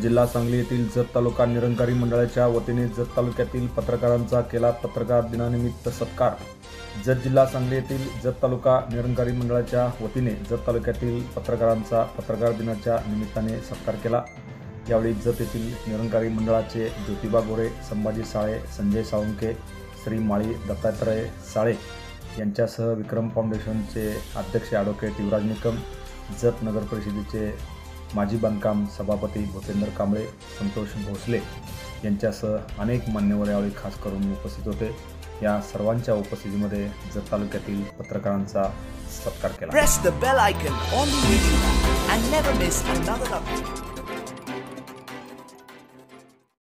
जिल्हा सांगली येथील जत तालुका निरंकारी मंडळाच्या वतीने जत तालुक्यातील पत्रकारांचा केला पत्रकार दिनानिमित्त सत्कार। जत जिल्हा सांगली येथील जत तालुका निरंकारी मंडळाच्या वतीने जत तालुक्यातील पत्रकारांचा पत्रकार दिनाच्या निमित्ताने सत्कार केला। यावेळी जत येथील निरंकारी मंडळाचे ज्योतिबा गोरे, संभाजी साळे, संजय साळुंखे, श्री माळी दत्तात्रय साळे यांच्यासह विक्रम फाउंडेशनचे अध्यक्ष ॲडव्होकेट युवराज निकम, जत नगर परिषदेचे माजी बांधकाम सभापती भूपेंद्र कांबळे, संतोष भोसले यांच्यासह अनेक मान्यवर यावेळी खास करून उपस्थित होते। या सर्वांच्या उपस्थितीमध्ये जत तालुक्यातील पत्रकारांचा सत्कार केला। Press the bell icon on the video and never miss another update.